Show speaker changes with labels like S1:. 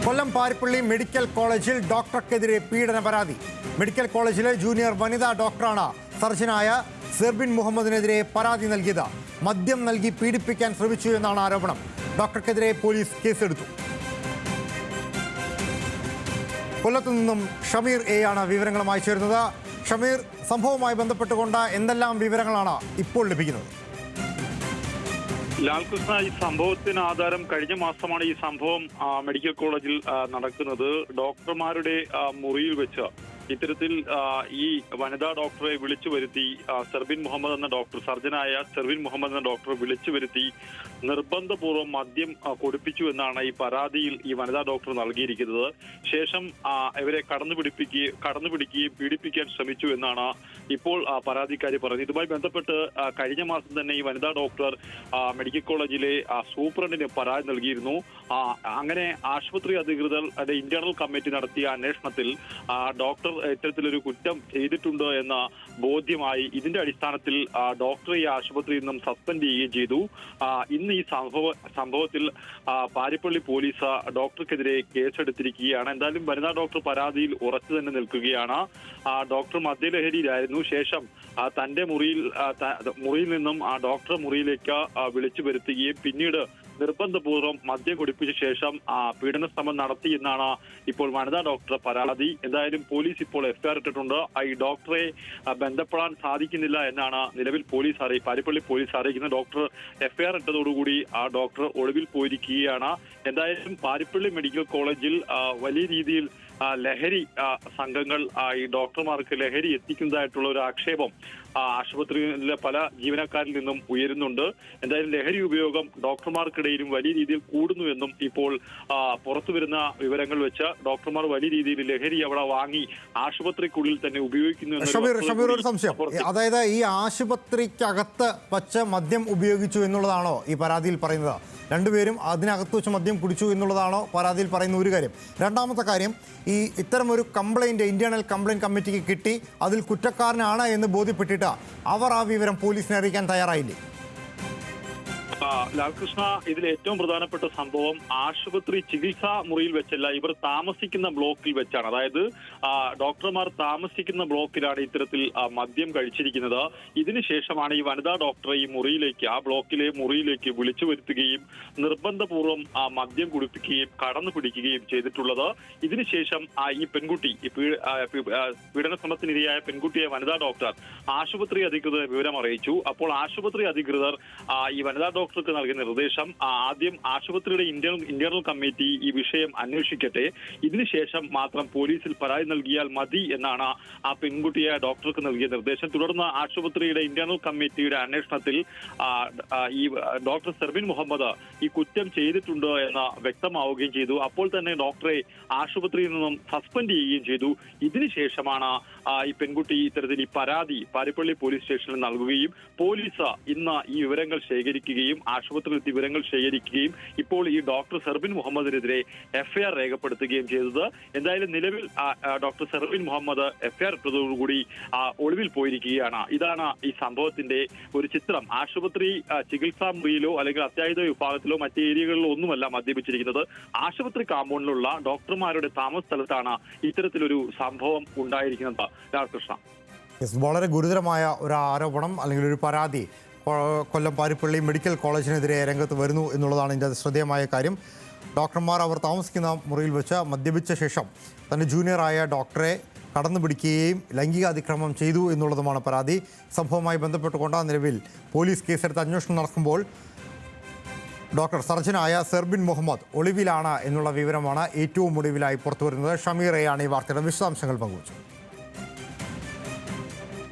S1: കൊല്ലം Parippally medical കോളേജിൽ ഡോക്ടർക്കെതിരെ പീഡന പരാതി. മെഡിക്കൽ കോളേജിലെ ജൂനിയർ വനിതാ ഡോക്ടറാണ് സർജനായ സെർബിൻ മുഹമ്മദിനെതിരെ പരാതി നൽകിയത്. മദ്യം നൽകി പീഡിപ്പിക്കാൻ ശ്രമിച്ചു എന്നാണ് ആരോപണം. ഡോക്ടർക്കെതിരെ പോലീസ് കേസെടുത്തു. കൊല്ലത്തു നിന്നും ഷമീർ എ ആണ് വിവരങ്ങളുമായി ചേരുന്നത്. ഷമീർ, സംഭവവുമായി ബന്ധപ്പെട്ടുകൊണ്ട് എന്തെല്ലാം വിവരങ്ങളാണ് ഇപ്പോൾ ലഭിക്കുന്നത്?
S2: ലാൽകൃഷ്ണ, ഈ സംഭവത്തിന് ആധാരം കഴിഞ്ഞ മാസമാണ് ഈ സംഭവം മെഡിക്കൽ കോളേജിൽ നടക്കുന്നത്. ഡോക്ടർമാരുടെ മുറിയിൽ വെച്ച് ഇത്തരത്തിൽ ഈ വനിതാ ഡോക്ടറെ വിളിച്ചു വരുത്തി സെർബിൻ മുഹമ്മദ് എന്ന ഡോക്ടർ, സർജനായ സെർബിൻ മുഹമ്മദ് എന്ന ഡോക്ടറെ വിളിച്ചു വരുത്തി നിർബന്ധപൂർവ്വം മദ്യം കൊടുപ്പിച്ചു എന്നാണ് ഈ പരാതിയിൽ ഈ വനിതാ ഡോക്ടർ നൽകിയിരിക്കുന്നത്. ശേഷം ഇവരെ കടന്നുപിടിക്കുകയും പീഡിപ്പിക്കാൻ ശ്രമിച്ചു എന്നാണ് ഇപ്പോൾ പരാതിക്കാരി പറയുന്നത്. ഇതുമായി ബന്ധപ്പെട്ട് കഴിഞ്ഞ മാസം തന്നെ ഈ വനിതാ ഡോക്ടർ മെഡിക്കൽ കോളേജിലെ സൂപ്രണ്ടിന് പരാതി നൽകിയിരുന്നു. അങ്ങനെ ആശുപത്രി അധികൃതർ ഇന്റേണൽ കമ്മിറ്റി നടത്തിയ അന്വേഷണത്തിൽ ഡോക്ടർ ഇത്തരത്തിലൊരു കുറ്റം ചെയ്തിട്ടുണ്ട് എന്ന ബോധ്യമായി. ഇതിന്റെ അടിസ്ഥാനത്തിൽ ഡോക്ടറെ ഈ ആശുപത്രിയിൽ നിന്നും സസ്പെൻഡ് ചെയ്യുകയും ചെയ്തു. ഇന്ന് ഈ സംഭവത്തിൽ പാരിപ്പള്ളി പോലീസ് ഡോക്ടർക്കെതിരെ കേസെടുത്തിരിക്കുകയാണ്. എന്തായാലും വനിതാ ഡോക്ടർ പരാതിയിൽ ഉറച്ചു തന്നെ നിൽക്കുകയാണ്. ഡോക്ടർ മദ്യലഹരിയിലായിരുന്നു. ശേഷം തന്റെ മുറിയിൽ നിന്നും ഡോക്ടർ മുറിയിലേക്ക് വിളിച്ചു വരുത്തുകയും പിന്നീട് നിർബന്ധപൂർവ്വം മദ്യം കുടിപ്പിച്ച ശേഷം പീഡന ശ്രമം നടത്തി എന്നാണ് ഇപ്പോൾ വനിതാ ഡോക്ടറുടെ പരാതി. എന്തായാലും പോലീസ് ഇപ്പോൾ എഫ്ഐആർ ഇട്ടിട്ടുണ്ട്. ഈ ഡോക്ടറെ ബന്ധപ്പെടാൻ സാധിക്കുന്നില്ല എന്നാണ് നിലവിൽ പാരിപ്പള്ളി പോലീസ് അറിയിക്കുന്നത്. ഡോക്ടർ എഫ്ഐആർ ഇട്ടതോടുകൂടി ആ ഡോക്ടർ ഒളിവിൽ പോയിരിക്കുകയാണ്. എന്തായാലും പാരിപ്പള്ളി മെഡിക്കൽ കോളേജിൽ വലിയ രീതിയിൽ ലഹരി സംഘങ്ങൾ ഈ ഡോക്ടർമാർക്ക് ലഹരി എത്തിക്കുന്നതായിട്ടുള്ള ഒരു ആക്ഷേപം ആശുപത്രിയിലെ പല ജീവനക്കാരിൽ നിന്നും ഉയരുന്നുണ്ട്. എന്തായാലും ലഹരി ഉപയോഗം ഡോക്ടർമാർക്കിടയിലും വലിയ രീതിയിൽ കൂടുന്നുവെന്നും ഇപ്പോൾ പുറത്തു വരുന്ന വിവരങ്ങൾ വെച്ച് ഡോക്ടർമാർ വലിയ രീതിയിൽ ലഹരി അവിടെ വാങ്ങി ആശുപത്രിക്കുള്ളിൽ തന്നെ ഉപയോഗിക്കുന്നു.
S1: ഷമീർ, ഒരു സംശയം, അതായത് ഈ ആശുപത്രിക്കകത്ത് വച്ച് മദ്യം ഉപയോഗിച്ചു എന്നുള്ളതാണോ ഈ പരാതിയിൽ പറയുന്നത്? രണ്ടുപേരും അതിനകത്ത് വെച്ച് മദ്യം കുടിച്ചു എന്നുള്ളതാണോ പരാതിയിൽ പറയുന്ന ഒരു കാര്യം? രണ്ടാമത്തെ കാര്യം, ഈ ഇത്തരമൊരു കംപ്ലൈൻറ്റ് ഇന്റേണൽ കംപ്ലൈൻറ്റ് കമ്മിറ്റിക്ക് കിട്ടി, അതിൽ കുറ്റക്കാരനാണ് എന്ന് ബോധ്യപ്പെട്ടിട്ട് അവർ ആ വിവരം പോലീസിനെ അറിയിക്കാൻ തയ്യാറായില്ലേ?
S2: ലാൽകൃഷ്ണ, ഇതിൽ ഏറ്റവും പ്രധാനപ്പെട്ട സംഭവം ആശുപത്രി ചികിത്സാ മുറിയിൽ വെച്ചല്ല, ഇവർ താമസിക്കുന്ന ബ്ലോക്കിൽ വെച്ചാണ്. അതായത് ഡോക്ടർമാർ താമസിക്കുന്ന ബ്ലോക്കിലാണ് ഇത്തരത്തിൽ മദ്യം കഴിച്ചിരിക്കുന്നത്. ഇതിനുശേഷമാണ് ഈ വനിതാ ഡോക്ടറെ ഈ മുറിയിലേക്ക്, ആ ബ്ലോക്കിലെ മുറിയിലേക്ക് വിളിച്ചു വരുത്തുകയും നിർബന്ധപൂർവ്വം മദ്യം കുടിപ്പിക്കുകയും കടന്നു പിടിക്കുകയും ചെയ്തിട്ടുള്ളത്. ഇതിനുശേഷം ഈ പെൺകുട്ടി, പീഡന ശ്രമത്തിനിരയായ പെൺകുട്ടിയെ വനിതാ ഡോക്ടർ ആശുപത്രി അധികൃതരെ വിവരം അറിയിച്ചു. അപ്പോൾ ആശുപത്രി അധികൃതർ ഈ വനിതാ ഡോക്ടർക്ക് നൽകിയ നിർദ്ദേശം, ആദ്യം ആശുപത്രിയുടെ ഇന്റേണൽ കമ്മിറ്റി ഈ വിഷയം അന്വേഷിക്കട്ടെ, ഇതിനുശേഷം മാത്രം പോലീസിൽ പരാതി നൽകിയാൽ മതി എന്നാണ് ആ പെൺകുട്ടിയെ ഡോക്ടർക്ക് നൽകിയ നിർദ്ദേശം. തുടർന്ന് ആശുപത്രിയുടെ ഇന്റേണൽ കമ്മിറ്റിയുടെ അന്വേഷണത്തിൽ ഈ ഡോക്ടർ സെർബിൻ മുഹമ്മദ് ഈ കുറ്റം ചെയ്തിട്ടുണ്ട് എന്ന് വ്യക്തമാവുകയും ചെയ്തു. അപ്പോൾ തന്നെ ഡോക്ടറെ ആശുപത്രിയിൽ നിന്നും സസ്പെൻഡ് ചെയ്യുകയും ചെയ്തു. ഇതിനുശേഷമാണ് ഈ പെൺകുട്ടി ഇത്തരത്തിൽ ഈ പരാതി പാരിപ്പള്ളി പോലീസ് സ്റ്റേഷനിൽ നൽകുകയും പോലീസ് ഇന്ന് ഈ വിവരങ്ങൾ ശേഖരിക്കുകയും ആശുപത്രിയിൽ വിവരങ്ങൾ ശേഖരിക്കുകയും ഇപ്പോൾ ഈ ഡോക്ടർ സെർബിൻ മുഹമ്മദിനെതിരെ എഫ്ഐആർ രേഖപ്പെടുത്തുകയും ചെയ്തത്. എന്തായാലും നിലവിൽ ഡോക്ടർ സെർബിൻ മുഹമ്മദ് എഫ്ഐആർ ഇട്ടതോടുകൂടി ഒളിവിൽ പോയിരിക്കുകയാണ്. ഇതാണ് ഈ സംഭവത്തിന്റെ ഒരു ചിത്രം. ആശുപത്രി ചികിത്സാ മുറിയിലോ അല്ലെങ്കിൽ അത്യാഹിത വിഭാഗത്തിലോ മറ്റു ഏരിയകളിലോ ഒന്നുമല്ല മദ്യപിച്ചിരിക്കുന്നത്. ആശുപത്രി കാമ്പൗണ്ടിലുള്ള ഡോക്ടർമാരുടെ താമസ സ്ഥലത്താണ് ഇത്തരത്തിലൊരു സംഭവം ഉണ്ടായിരിക്കുന്നത്. രാധാകൃഷ്ണ,
S1: വളരെ ഗുരുതരമായ ഒരു ആരോപണം അല്ലെങ്കിൽ ഒരു പരാതി കൊല്ലം പാരിപ്പള്ളി മെഡിക്കൽ കോളേജിനെതിരെ രംഗത്ത് വരുന്നു എന്നുള്ളതാണ് ഇതിൻ്റെ ശ്രദ്ധേയമായ കാര്യം. ഡോക്ടർമാർ അവർ താമസിക്കുന്ന മുറിയിൽ വെച്ച് മദ്യപിച്ച ശേഷം തൻ്റെ ജൂനിയറായ ഡോക്ടറെ കടന്നു പിടിക്കുകയും ലൈംഗിക അതിക്രമം ചെയ്തു എന്നുള്ളതുമാണ് പരാതി. സംഭവവുമായി ബന്ധപ്പെട്ടുകൊണ്ട് നിലവിൽ പോലീസ് കേസെടുത്ത് അന്വേഷണം നടക്കുമ്പോൾ ഡോക്ടർ സർജനായ സെർബിൻ മുഹമ്മദ് ഒളിവിലാണ് എന്നുള്ള വിവരമാണ് ഏറ്റവും ഒടുവിലായി പുറത്തുവരുന്നത്. ഷമീർ എയാണ് ഈ വാർത്തയുടെ വിശദാംശങ്ങൾ പങ്കുവച്ചത്.